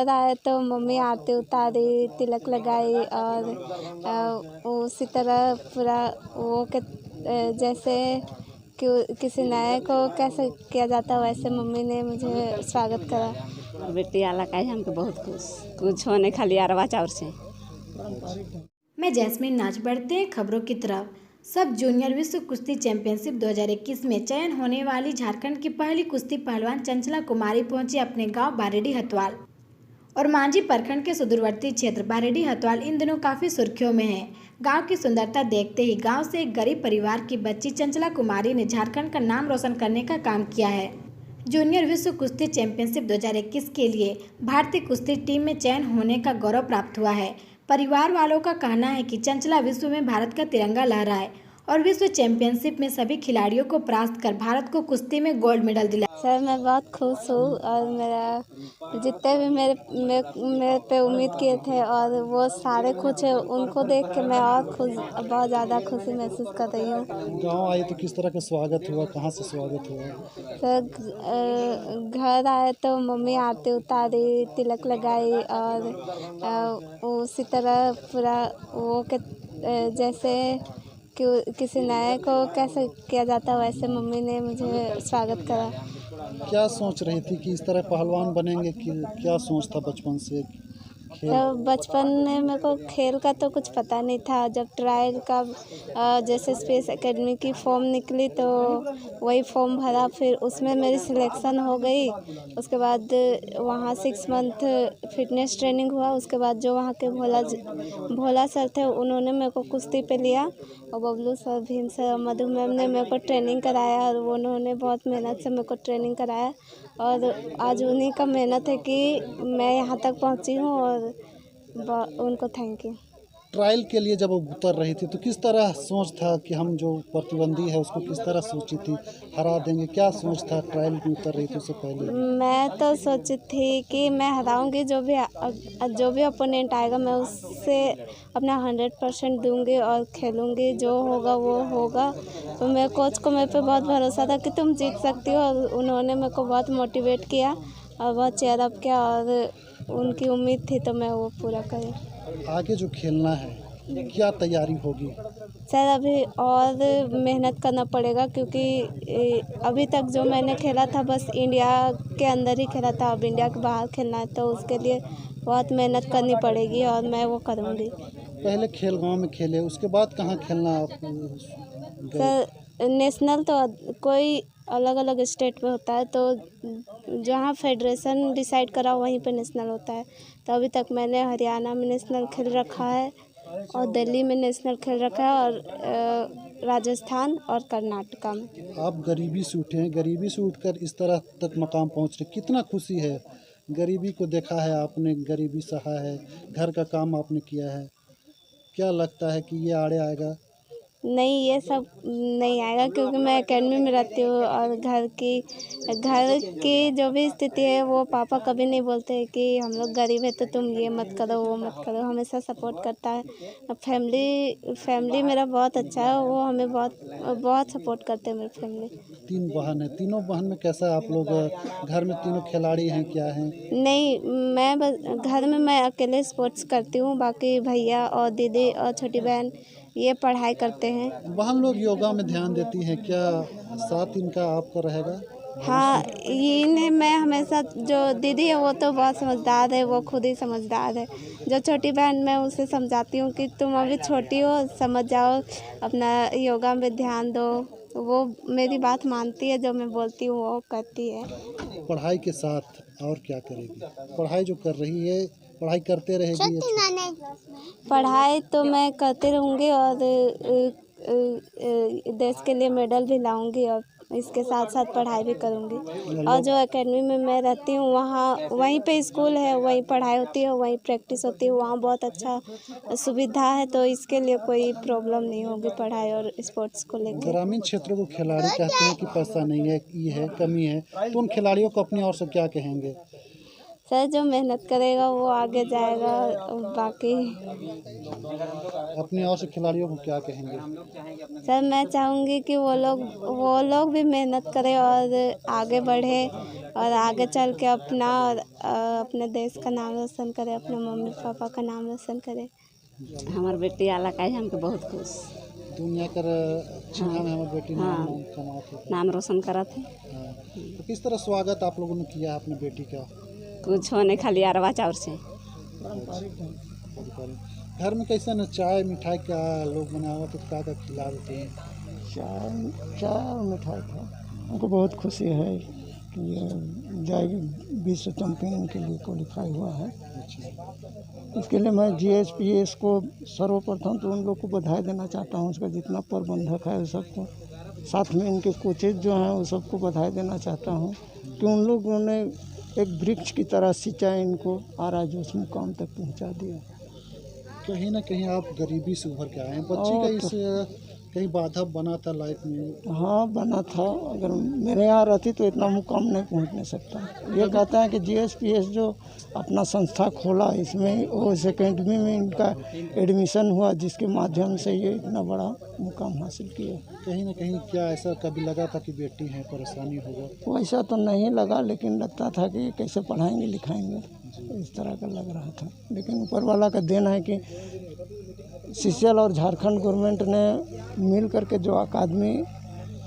घर आए तो मम्मी आरती उतारी, तिलक लगाई और उसी तरह पूरा वो जैसे कि किसी नए को कैसे किया जाता है वैसे मम्मी ने मुझे स्वागत करा। बेटी आला का हमको बहुत कुछ होने खाली अरवा चाउर से। मैं जैस्मिन नाच बढ़ते हैं खबरों की तरफ। सब जूनियर विश्व कुश्ती चैंपियनशिप 2021 में चयन होने वाली झारखंड की पहली कुश्ती पहलवान चंचला कुमारी पहुंची अपने गांव बारेडी हथवाल और मांझी प्रखंड के सुदूरवर्ती क्षेत्र बारेडी हथवाल इन दिनों काफी सुर्खियों में है। गांव की सुंदरता देखते ही गांव से एक गरीब परिवार की बच्ची चंचला कुमारी ने झारखंड का नाम रोशन करने का काम किया है। जूनियर विश्व कुश्ती चैंपियनशिप 2021 के लिए भारतीय कुश्ती टीम में चयन होने का गौरव प्राप्त हुआ है। परिवार वालों का कहना है कि चंचला विश्व में भारत का तिरंगा लहराए और विश्व चैंपियनशिप में सभी खिलाड़ियों को परास्त कर भारत को कुश्ती में गोल्ड मेडल दिलाया। सर मैं बहुत खुश हूँ और मेरा जितने भी मेरे पे उम्मीद किए थे और वो सारे खुश है, उनको देख के मैं और बहुत ज़्यादा खुशी महसूस कर रही हूँ। गांव आए तो किस तरह का स्वागत हुआ, कहाँ से स्वागत हुआ? सर घर आए तो मम्मी आरती उतारी, तिलक लगाई और उसी तरह पूरा वो जैसे कि किसी नए को कैसे किया जाता है वैसे मम्मी ने मुझे स्वागत करा। क्या सोच रही थी कि इस तरह पहलवान बनेंगे, कि क्या सोच था बचपन से? तो बचपन में मेरे को खेल का तो कुछ पता नहीं था। जब ट्रायल का जैसे स्पेस एकेडमी की फॉर्म निकली तो वही फॉर्म भरा, फिर उसमें मेरी सिलेक्शन हो गई। उसके बाद वहाँ 6 मंथ फिटनेस ट्रेनिंग हुआ। उसके बाद जो वहाँ के भोला सर थे उन्होंने मेरे को कुश्ती पे लिया और बबलू सर, भीम सर, मधु मैम ने मेरे को ट्रेनिंग कराया और उन्होंने बहुत मेहनत से मेरे को ट्रेनिंग कराया और आज उन्हीं का मेहनत है कि मैं यहाँ तक पहुँची हूँ और उनको थैंक यू। ट्रायल के लिए जब उतर रही थी तो किस तरह सोच था कि हम जो प्रतिद्वंदी है उसको किस तरह सोची थी हरा देंगे? क्या सोच था ट्रायल में उतर रही थी उससे पहले? मैं तो सोची थी कि मैं हराऊंगी, जो भी अपोनेंट आएगा मैं उससे अपना 100% दूंगी और खेलूंगी, जो होगा वो होगा। तो मेरे कोच को मेरे पे बहुत भरोसा था कि तुम जीत सकती हो और उन्होंने मेरे को बहुत मोटिवेट किया और बहुत चेयर अप किया और उनकी उम्मीद थी तो मैं वो पूरा करी। आगे जो खेलना है क्या तैयारी होगी? सर अभी और मेहनत करना पड़ेगा क्योंकि अभी तक जो मैंने खेला था बस इंडिया के अंदर ही खेला था। अब इंडिया के बाहर खेलना है तो उसके लिए बहुत मेहनत करनी पड़ेगी और मैं वो करूँगी। पहले खेल गाँव में खेले, उसके बाद कहाँ खेलना आप गए? सर नेशनल तो कोई अलग अलग स्टेट में होता है, तो जहाँ फेडरेशन डिसाइड करा वहीं पे नेशनल होता है। तो अभी तक मैंने हरियाणा में नेशनल खेल रखा है और दिल्ली में नेशनल खेल रखा है और राजस्थान और कर्नाटका में। आप गरीबी से उठे हैं, गरीबी से उठकर इस तरह तक मकाम पहुँच रहे, कितना खुशी है? गरीबी को देखा है आपने, गरीबी सहा है, घर का काम आपने किया है। क्या लगता है कि ये आड़े आएगा? नहीं, ये सब नहीं आएगा क्योंकि मैं एकेडमी में रहती हूँ और घर की जो भी स्थिति है वो पापा कभी नहीं बोलते कि हम लोग गरीब है तो तुम ये मत करो वो मत करो, हमेशा सपोर्ट करता है। फैमिली मेरा बहुत अच्छा है, वो हमें बहुत सपोर्ट करते हैं मेरी फैमिली। 3 बहन है, तीनों बहन में कैसा आप लोग घर में तीनों खिलाड़ी हैं, क्या हैं? नहीं, मैं बस घर में मैं अकेले स्पोर्ट्स करती हूँ, बाकी भैया और दीदी और छोटी बहन ये पढ़ाई करते हैं। बहन लोग योगा में ध्यान देती हैं, क्या साथ इनका आपका रहेगा? हाँ, इन्हें मैं हमेशा, जो दीदी है वो तो बहुत समझदार है, वो खुद ही समझदार है। जो छोटी बहन मैं उसे समझाती हूँ कि तुम अभी छोटी हो, समझ जाओ, अपना योगा में ध्यान दो। वो मेरी बात मानती है, जो मैं बोलती हूँ वो करती है। पढ़ाई के साथ और क्या करेगी? पढ़ाई जो कर रही है, पढ़ाई करते रहेगी? पढ़ाई तो मैं करती रहूँगी और देश के लिए मेडल भी लाऊंगी और इसके साथ साथ पढ़ाई भी करूँगी। और जो एकेडमी में मैं रहती हूँ वहीं पे स्कूल है, वहीं पढ़ाई होती है, वहीं प्रैक्टिस होती है, वहाँ बहुत अच्छा सुविधा है, तो इसके लिए कोई प्रॉब्लम नहीं होगी पढ़ाई और स्पोर्ट्स को लेकर। ग्रामीण क्षेत्रों को खिलाड़ी कहते हैं कि पैसा नहीं है, ये है, कमी है, तो उन खिलाड़ियों को अपनी ओर से क्या कहेंगे? सर जो मेहनत करेगा वो आगे जाएगा, बाकी अपनी ओर से खिलाड़ियों को क्या कहेंगे? सर मैं चाहूँगी कि वो लोग भी मेहनत करें और आगे बढ़े और आगे चल के अपना और अपने देश का नाम रोशन करे, अपने मम्मी पापा का नाम रोशन करे। हमार बेटी आला का है, हमके बहुत खुश दुनिया कर अच्छा नाम है हमारी बेटी ने हाँ। नाम कमा के। नाम रोशन करा थे। हाँ। तो किस तरह स्वागत आप लोगों ने किया अपनी बेटी का? कुछ होने खाली अरवा चाउर से। घर में कैसा न चाय मिठाई का लोग बनावा तो क्या खिला देते हैं? चाय और मिठाई था। हमको बहुत खुशी है कि ये जाएगी विश्व चैंपियन के लिए क्वालिफाई हुआ है। इसके लिए मैं GSPS को सर्वप्रथम तो उन लोग को बधाई देना चाहता हूँ। उसका जितना प्रबंधक है सबको, साथ में इनके कोचेज जो हैं वो सबको बधाई देना चाहता हूँ कि उन लोगों ने एक वृक्ष की तरह सिंचाई इनको और आज उस मुकाम तक पहुँचा दिया। कहीं ना कहीं आप गरीबी से उभर के आए हैं। बच्ची का इस कहीं बाधा बना था लाइफ में? हाँ बना था। अगर मेरे यहाँ रहती तो इतना मुकाम नहीं पहुँच नहीं सकता। ये कहते हैं कि GSPS जो अपना संस्था खोला, इसमें वो सेकेंडरी में इनका एडमिशन हुआ, जिसके माध्यम से ये इतना बड़ा मुकाम हासिल किया। कहीं ना कहीं क्या ऐसा कभी लगा था कि बेटी है परेशानी होगा? वैसा तो नहीं लगा, लेकिन लगता था कि कैसे पढ़ाएंगे लिखाएंगे, इस तरह का लग रहा था। लेकिन ऊपर वाला का देन है कि CCL और झारखंड गवर्नमेंट ने मिल करके जो अकादमी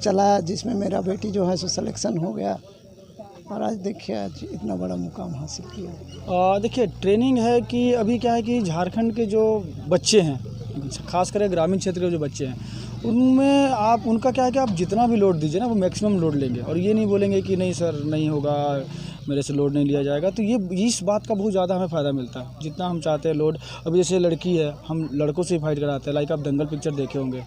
चलाया, जिसमें मेरा बेटी जो है सो सिलेक्शन हो गया और आज देखिए आज इतना बड़ा मुकाम हासिल किया। देखिए ट्रेनिंग है कि अभी क्या है कि झारखंड के जो बच्चे हैं, खास कर ग्रामीण क्षेत्र के जो बच्चे हैं, उनमें आप उनका क्या है कि आप जितना भी लोड दीजिए ना वो मैक्सिमम लोड लेंगे और ये नहीं बोलेंगे कि नहीं सर नहीं होगा, मेरे से लोड नहीं लिया जाएगा। तो ये इस बात का बहुत ज़्यादा हमें फ़ायदा मिलता है। जितना हम चाहते हैं लोड, अभी जैसे लड़की है, हम लड़कों से फाइट कराते हैं। लाइक आप दंगल पिक्चर देखे होंगे,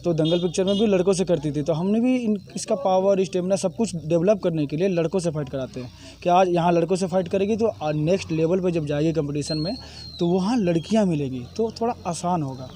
तो दंगल पिक्चर में भी लड़कों से करती थी, तो हमने भी इसका पावर स्टेमिना सब कुछ डेवलप करने के लिए लड़कों से फाइट कराते हैं कि आज यहाँ लड़कों से फाइट करेगी तो नेक्स्ट लेवल पर जब जाएगी कंपटीशन में तो वहाँ लड़कियाँ मिलेगी तो थोड़ा आसान होगा।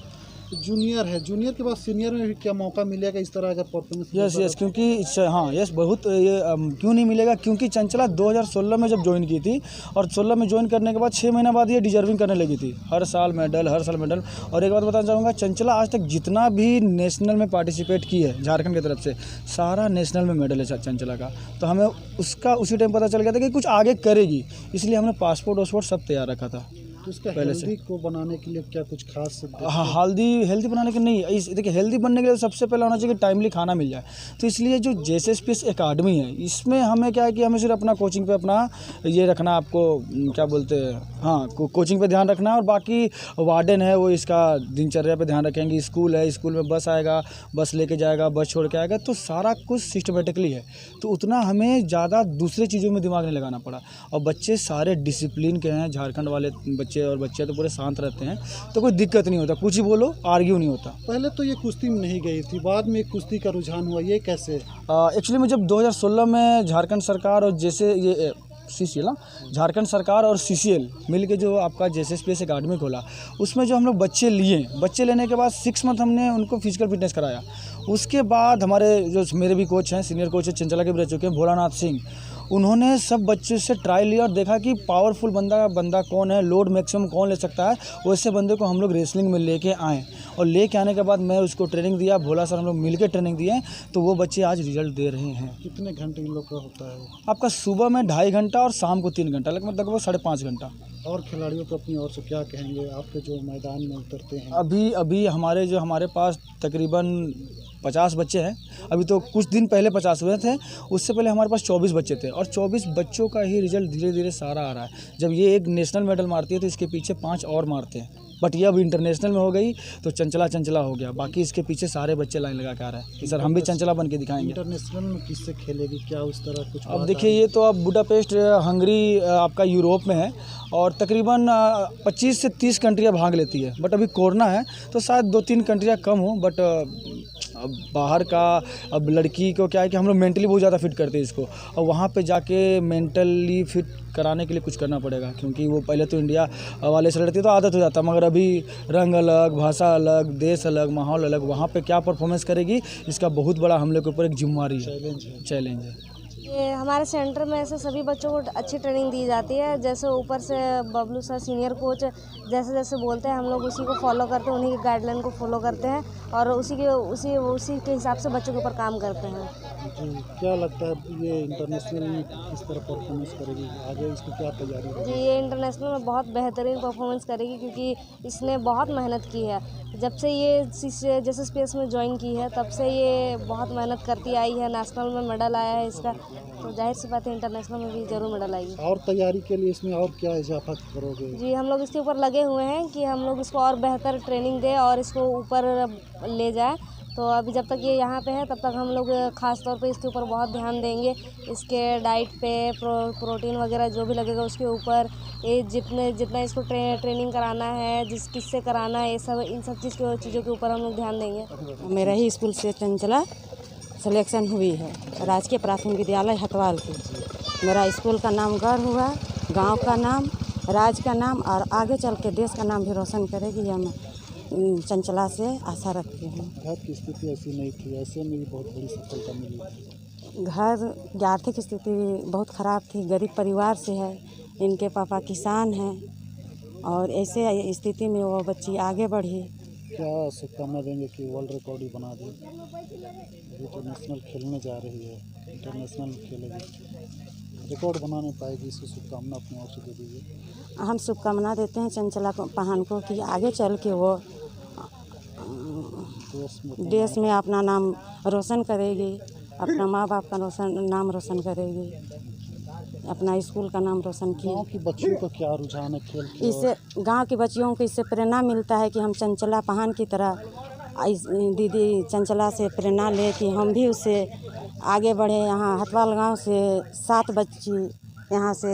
जूनियर है, जूनियर के बाद सीनियर में भी क्या मौका मिलेगा इस तरह का परफॉर्मेंस? यस क्योंकि हाँ यस बहुत ये क्यों नहीं मिलेगा, क्योंकि चंचला 2016 में जब ज्वाइन की थी और 16 में ज्वाइन करने के बाद 6 महीना बाद ये डिजर्विंग करने लगी थी। हर साल मेडल। और एक बात बताना चाहूँगा, चंचला आज तक जितना भी नेशनल में पार्टिसिपेट की है झारखंड की तरफ से, सारा नेशनल में मेडल है चंचला का। तो हमें उसका उसी टाइम पता चल गया था कि कुछ आगे करेगी, इसलिए हमने पासपोर्ट सब तैयार रखा था। तो उसका हेल्दी को बनाने के लिए क्या कुछ खास? हाँ हेल्दी बनाने के नहीं, देखिए हेल्दी बनने के लिए सबसे पहले होना चाहिए कि टाइमली खाना मिल जाए। तो इसलिए जो GSPS एकेडमी है, इसमें हमें क्या है कि हमें सिर्फ अपना कोचिंग पे अपना ये रखना, आपको क्या बोलते हैं, हाँ कोचिंग पे ध्यान रखना है और बाकी वार्डन है वो इसका दिनचर्या पे ध्यान रखेंगे। स्कूल है, स्कूल में बस आएगा, बस लेके जाएगा, बस छोड़ के आएगा, तो सारा कुछ सिस्टमेटिकली है। तो उतना हमें ज़्यादा दूसरे चीज़ों में दिमाग नहीं लगाना पड़ा। और बच्चे सारे डिसिप्लिन के हैं, झारखंड वाले बच्चे और बच्चे तो पूरे शांत रहते हैं, तो कोई दिक्कत नहीं होता, कुछ ही बोलो आर्ग्यू नहीं होता। पहले तो ये कुश्ती में नहीं गई थी, बाद में कुश्ती का रुझान हुआ, ये कैसे? एक्चुअली में जब 2016 में झारखंड सरकार और जैसे ये CCL झारखंड सरकार और CCL मिल के जो आपका GSPS एकेडमी खोला, उसमें जो हम लोग बच्चे लेने के बाद 6 मंथ हमने उनको फिजिकल फिटनेस कराया। उसके बाद हमारे जो मेरे भी कोच हैं, सीनियर कोच है चंचला के भी रह चुके हैं, भोलानाथ सिंह, उन्होंने सब बच्चों से ट्रायल लिया और देखा कि पावरफुल बंदा कौन है, लोड मैक्सिमम कौन ले सकता है। वैसे बंदे को हम लोग रेसलिंग में लेके आए और लेके आने के बाद मैं उसको ट्रेनिंग दिया, भोला सर हम लोग मिलकर ट्रेनिंग दिए, तो वो बच्चे आज रिजल्ट दे रहे हैं। कितने घंटे इन लोग का होता है? आपका सुबह में 2.5 घंटा और शाम को 3 घंटा, लगभग 5.5 घंटा। और खिलाड़ियों को अपनी ओर से क्या कहेंगे, आपके जो मैदान में उतरते हैं? अभी हमारे पास तकरीबन 50 बच्चे हैं। अभी तो कुछ दिन पहले 50 हुए थे, उससे पहले हमारे पास 24 बच्चे थे और 24 बच्चों का ही रिजल्ट धीरे धीरे सारा आ रहा है। जब ये एक नेशनल मेडल मारती है तो इसके पीछे 5 और मारते हैं, बट ये अब इंटरनेशनल में हो गई तो चंचला हो गया। बाकी इसके पीछे सारे बच्चे लाइन लगा के आ रहे हैं कि सर हम भी चंचला बन के दिखाएंगे। इंटरनेशनल में किससे खेलेगी, क्या उस तरह कुछ? अब देखिए ये तो अब बुडापेस्ट हंगरी आपका यूरोप में है और तकरीबन 25 से 30 कंट्रियाँ भाग लेती है, बट अभी कोरोना है तो शायद 2-3 कंट्रियाँ कम हो। बट अब बाहर का, अब लड़की को क्या है कि हम लोग मेंटली बहुत ज़्यादा फिट करते हैं इसको, और वहाँ पे जाके मेंटली फिट कराने के लिए कुछ करना पड़ेगा, क्योंकि वो पहले तो इंडिया वाले से लड़ती तो आदत हो जाता, मगर अभी रंग अलग, भाषा अलग, देश अलग, माहौल अलग, वहाँ पे क्या परफॉर्मेंस करेगी इसका बहुत बड़ा हम लोग के ऊपर एक जिम्मेवारी है, चैलेंज है। ये हमारे सेंटर में ऐसे सभी बच्चों को अच्छी ट्रेनिंग दी जाती है। जैसे ऊपर से बबलू सर सीनियर कोच जैसे जैसे बोलते हैं हम लोग उसी को फॉलो करते हैं, उन्हीं के गाइडलाइन को फॉलो करते हैं और उसी के हिसाब से बच्चों के ऊपर काम करते हैं। जी, क्या लगता है ये इंटरनेशनल में किस तरह परफॉर्मेंस करेगी, आगे इसकी क्या तैयारी है? जी, ये इंटरनेशनल में बहुत बेहतरीन परफॉर्मेंस करेगी क्योंकि इसने बहुत मेहनत की है। जब से ये जैसे स्पेस में ज्वाइन की है तब से ये बहुत मेहनत करती आई है। नेशनल में मेडल आया है इसका, तो जाहिर सी बात है इंटरनेशनल में भी ज़रूर मेडल आएगी। और तैयारी के लिए इसमें और क्या इजाफा करोगे? जी, हम लोग इसके ऊपर लगे हुए हैं कि हम लोग इसको और बेहतर ट्रेनिंग दें और इसको ऊपर ले जाएं। तो अभी जब तक ये यहाँ पे है तब तक हम लोग ख़ास तौर पे इसके ऊपर बहुत ध्यान देंगे। इसके डाइट पे प्रोटीन वगैरह जो भी लगेगा उसके ऊपर, ये जितना इसको ट्रेनिंग कराना है, किससे कराना है, ये सब इन सब चीज़ों के ऊपर हम लोग ध्यान देंगे। मेरा ही स्कूल से चंचला सिलेक्शन हुई है, राजकीय प्राथमिक विद्यालय हटवाल की। मेरा स्कूल का नाम गौर हुआ, गांव का नाम, राज्य का नाम और आगे चल के देश का नाम भी रोशन करेगी। हम चंचला से आशा रखती हूँ। घर की स्थिति ऐसी नहीं थी, ऐसे में भी बहुत बड़ी सफलता मिली। घर की आर्थिक स्थिति बहुत ख़राब थी, गरीब परिवार से है, इनके पापा किसान हैं और ऐसे स्थिति में वो बच्ची आगे बढ़ी। क्या शुभकामना देंगे कि वर्ल्ड रिकॉर्ड ही बना दे? इंटरनेशनल खेलने जा रही है, इंटरनेशनल खेलेगी, रिकॉर्ड बनाने पाएगी, इसकी शुभकामना अपनी ओर से दे दीजिए। हम शुभकामना देते हैं चंचला पहान को कि आगे चल के वो देश में अपना नाम रोशन करेगी, अपना माँ बाप का नाम रोशन करेगी, अपना स्कूल का नाम रोशन किया। गाँव की बच्चियों को क्या रुझान है खेल की? इससे गांव की बच्चियों को इससे प्रेरणा मिलता है कि हम चंचला पहान की तरह दीदी चंचला से प्रेरणा ले कि हम भी उससे आगे बढ़े। यहाँ हथवाल गांव से 7 बच्ची, यहाँ से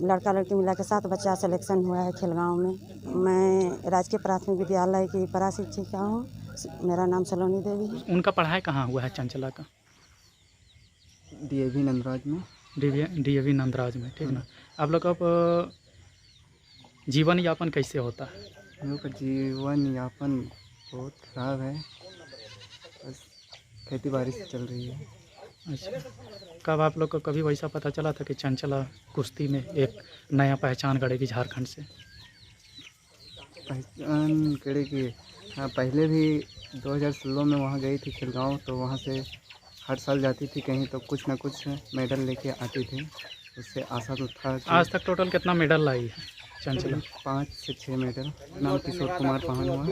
लड़का लड़की मिला के 7 बच्चा सिलेक्शन हुआ है खेल गाँव में। मैं राजकीय प्राथमिक विद्यालय की पराशिक्षिका हूँ, मेरा नाम सलोनी देवी है। उनका पढ़ाई कहाँ हुआ है चंचला का? DAV नंदराज में। DAV नंदराज में, ठीक ना। आप लोग का जीवन यापन कैसे होता है? हम लोग का जीवन यापन बहुत ख़राब है, बस खेती बाड़ी से चल रही है। अच्छा, कब आप लोग को कभी वैसा पता चला था कि चंचला कुश्ती में एक नया पहचान गढ़ेगी झारखंड से? पहचान करेगी, हाँ। पहले भी 2016 में वहाँ गई थी खिलगांव, तो वहाँ से हर साल जाती थी कहीं तो कुछ ना कुछ मेडल लेके आती थी, उससे आशा तो था। आज तक टोटल कितना मेडल लाई है चंचला? 5 से 6 मेडल। नाम किशोर कुमार पहान हुआ।